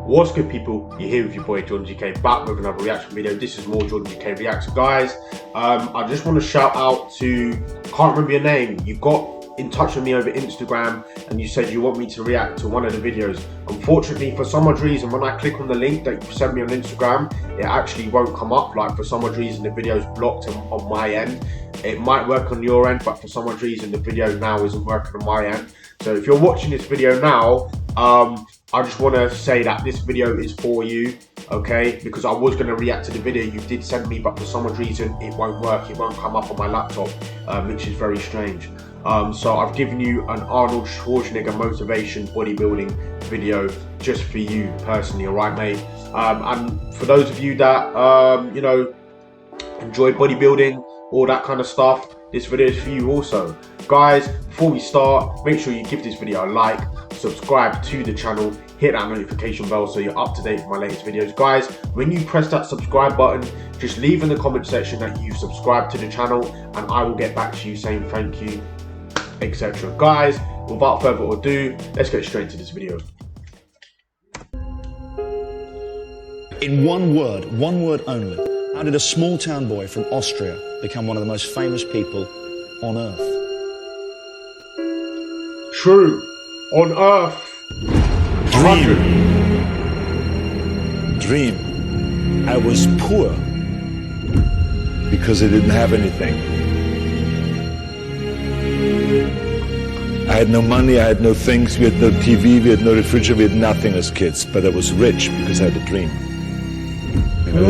What's good, people? You're here with your boy JORDONGK, back with another reaction video. This is more JORDONGK reacts, guys. I just want to shout out to, can't remember your name, you got in touch with me over Instagram and you said you want me to react to one of the videos. Unfortunately, for some odd reason, when I click on the link that you sent me on Instagram, it actually won't come up. Like, for some odd reason, the video is blocked on my end. It might work on your end, but for some odd reason, the video now isn't working on my end. So if you're watching this video now, I just want to say that this video is for you, okay? Because I was going to react to the video you did send me, but for some odd reason it won't work. It won't come up on my laptop, which is very strange. So I've given you an Arnold Schwarzenegger motivation bodybuilding video just for you personally, alright, mate? And for those of you that, you know, enjoy bodybuilding, all that kind of stuff, this video is for you also. Guys, before we start, make sure you give this video a like, subscribe to the channel, hit that notification bell so you're up to date with my latest videos. Guys, when you press that subscribe button, just leave in the comment section that you've subscribed to the channel and I will get back to you saying thank you, etc. Guys, without further ado, let's get straight into this video. In one word only, how did a small town boy from Austria become one of the most famous people on earth? True. On earth. Dream. I was poor because I didn't have anything. I had no money, I had no things, we had no TV, we had no refrigerator, we had nothing as kids, but I was rich because I had a dream.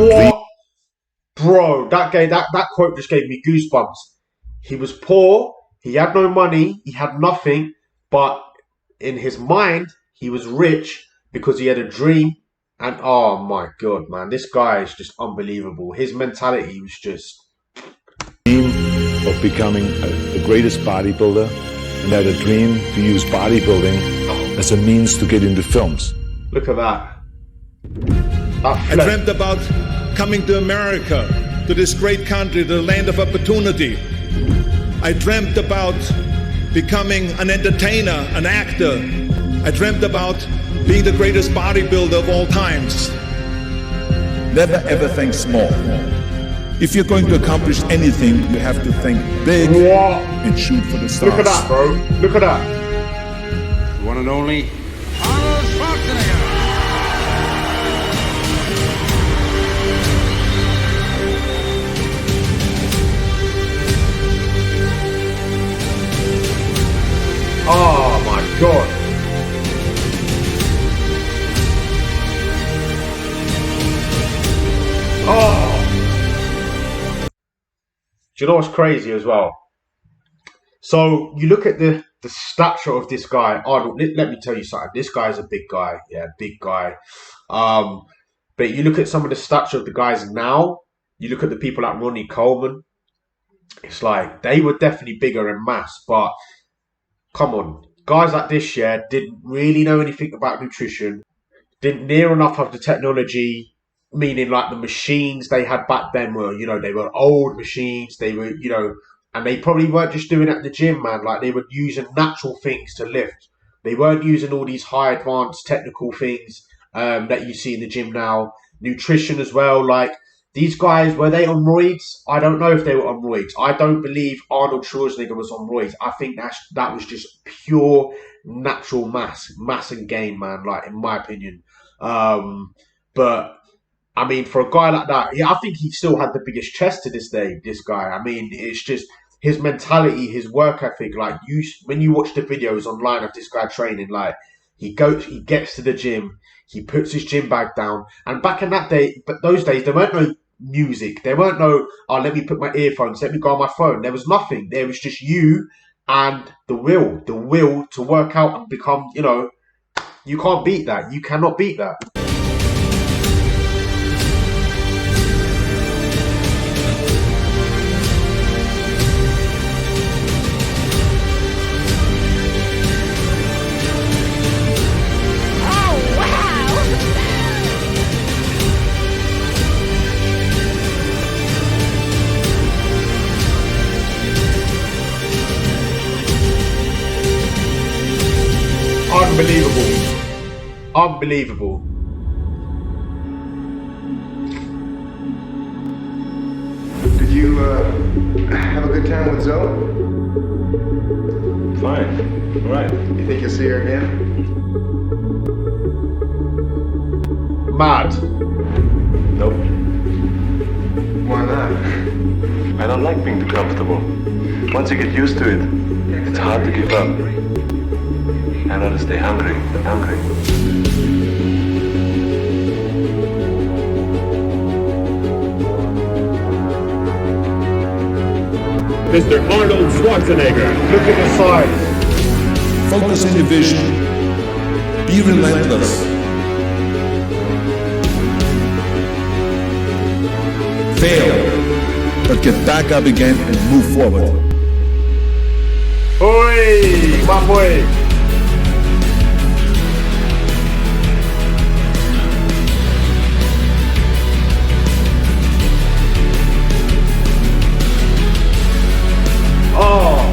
What? Bro, that quote just gave me goosebumps. He was poor, he had no money, he had nothing, but in his mind, he was rich because he had a dream. And oh my god, man, this guy is just unbelievable. His mentality was just... Dream of becoming the greatest bodybuilder, and I had a dream to use bodybuilding as a means to get into films. Look at that. I dreamt about coming to America, to this great country, the land of opportunity. I dreamt about becoming an entertainer, an actor. I dreamt about being the greatest bodybuilder of all times. Never ever think small. If you're going to accomplish anything, you have to think big and shoot for the stars. Look at that, bro. Look at that. The one and only Arnold Schwarzenegger. Oh my god. Oh. Do you know what's crazy as well? So you look at the stature of this guy, Arnold. Let me tell you something. This guy is a big guy. Yeah, big guy. But you look at some of the stature of the guys now. You look at the people like Ronnie Coleman. It's like they were definitely bigger in mass, but come on, guys like this, yeah, didn't really know anything about nutrition, didn't near enough have the technology, meaning like the machines they had back then were, you know, they were old machines, they were, you know, and they probably weren't just doing it at the gym, man, like they were using natural things to lift. They weren't using all these high advanced technical things that you see in the gym now. Nutrition as well, like, these guys, were they on roids? I don't know if they were on roids. I don't believe Arnold Schwarzenegger was on roids. I think that was just pure natural mass and gain, man, like, in my opinion. But, I mean, for a guy like that, yeah, I think he still had the biggest chest to this day, this guy. I mean, it's just his mentality, his work ethic. Like, when you watch the videos online of this guy training, like, he gets to the gym, he puts his gym bag down. And back in that day, but those days, there weren't no music, there weren't no, oh, let me put my earphones, let me go on my phone. There was nothing. There was just you and the will to work out and become, you know, you can't beat that. You cannot beat that. Unbelievable. Unbelievable. you have a good time with Zoe? Fine. All right. You think you'll see her again? Mad. Nope. Why not? I don't like being too comfortable. Once you get used to it, it's hard to give up. I know to stay hungry and hungry. Mr. Arnold Schwarzenegger. Look at the size. Focus on your vision. Be relentless. Fail, but get back up again and move forward. Oi, my boy. Oh.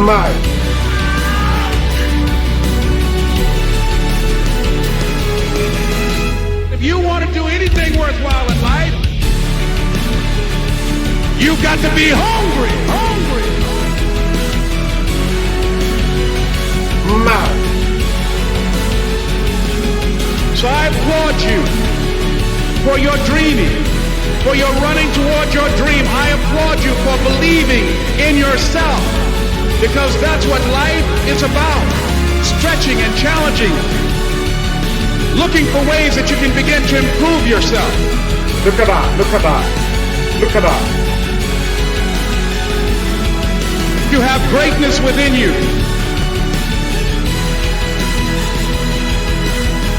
Mad. If you want to do anything worthwhile in life, you've got to be hungry. Mad. So I applaud you for your dreaming, for your running toward your dream. I applaud you for believing in yourself, because that's what life is about. Stretching and challenging, looking for ways that you can begin to improve yourself. Look at that. Look at that. Look at that. You have greatness within you.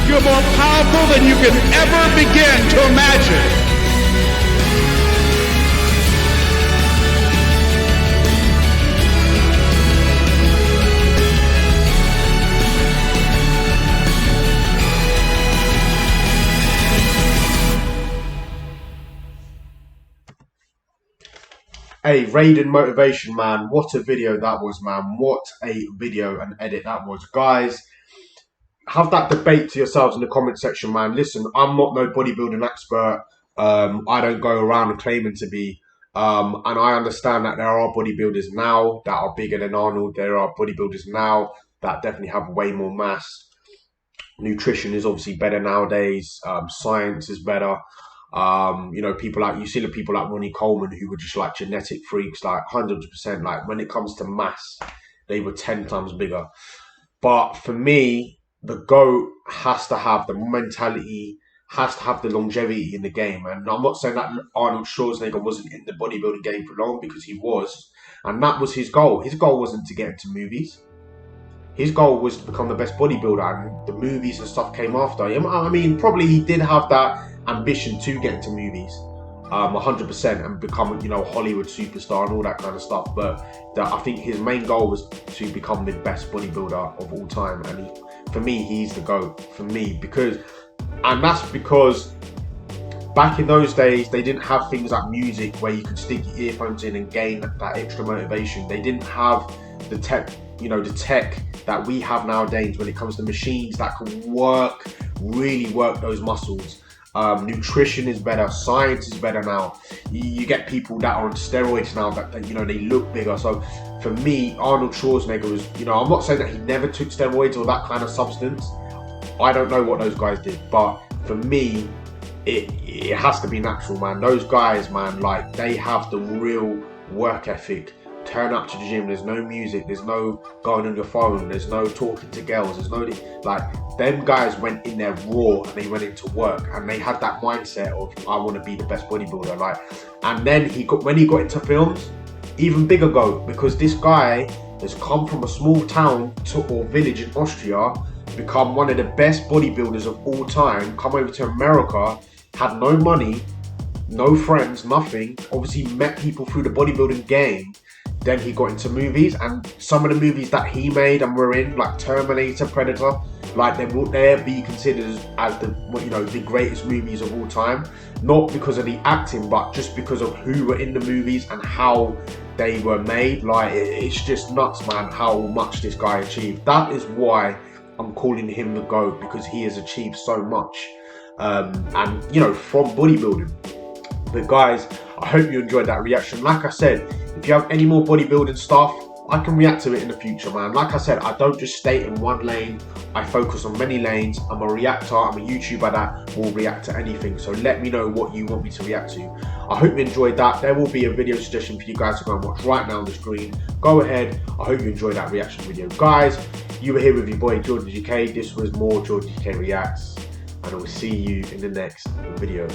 You're more powerful than you can ever begin to imagine. Hey, Raiden Motivation, man. What a video that was, man. What a video and edit that was. Guys, have that debate to yourselves in the comment section, man. Listen, I'm not no bodybuilding expert. I don't go around claiming to be. And I understand that there are bodybuilders now that are bigger than Arnold. There are bodybuilders now that definitely have way more mass. Nutrition is obviously better nowadays. Science is better. You know, people like, you see the people like Ronnie Coleman who were just like genetic freaks, like 100%. Like when it comes to mass, they were 10 times bigger. But for me, the GOAT has to have the mentality, has to have the longevity in the game. And I'm not saying that Arnold Schwarzenegger wasn't in the bodybuilding game for long, because he was. And that was his goal. His goal wasn't to get into movies. His goal was to become the best bodybuilder, and the movies and stuff came after him. I mean, probably he did have that ambition to get into movies, 100%, and become, you know, Hollywood superstar and all that kind of stuff. But I think his main goal was to become the best bodybuilder of all time. And for me, he's the GOAT for me, and that's because back in those days, they didn't have things like music where you could stick your earphones in and gain that extra motivation. They didn't have the tech, you know, the tech that we have nowadays when it comes to machines that can really work those muscles. Nutrition is better, science is better now. You get people that are on steroids now that you know, they look bigger. So for me, Arnold Schwarzenegger was, you know, I'm not saying that he never took steroids or that kind of substance. I don't know what those guys did, but for me, it has to be natural, man. Those guys, man, like, they have the real work ethic. Turn up to the gym, there's no music, there's no going on your phone, there's no talking to girls, there's no, like, them guys went in there raw and they went into work, and they had that mindset of, I want to be the best bodybuilder, like. And then when he got into films, even bigger GOAT, because this guy has come from a small town or village in Austria, become one of the best bodybuilders of all time, come over to America, had no money, no friends, nothing, obviously met people through the bodybuilding game, then he got into movies, and some of the movies that he made and were in, like Terminator, Predator, like they will be considered as the, you know, the greatest movies of all time, not because of the acting, but just because of who were in the movies and how they were made. Like, it's just nuts, man, how much this guy achieved. That is why I'm calling him the GOAT, because he has achieved so much, and you know, from bodybuilding. But guys, I hope you enjoyed that reaction. Like I said, if you have any more bodybuilding stuff, I can react to it in the future, man. Like I said, I don't just stay in one lane. I focus on many lanes. I'm a reactor. I'm a YouTuber that will react to anything. So let me know what you want me to react to. I hope you enjoyed that. There will be a video suggestion for you guys to go and watch right now on the screen. Go ahead. I hope you enjoyed that reaction video. Guys, you were here with your boy, JORDONGK. This was more JORDONGK Reacts. And I will see you in the next video.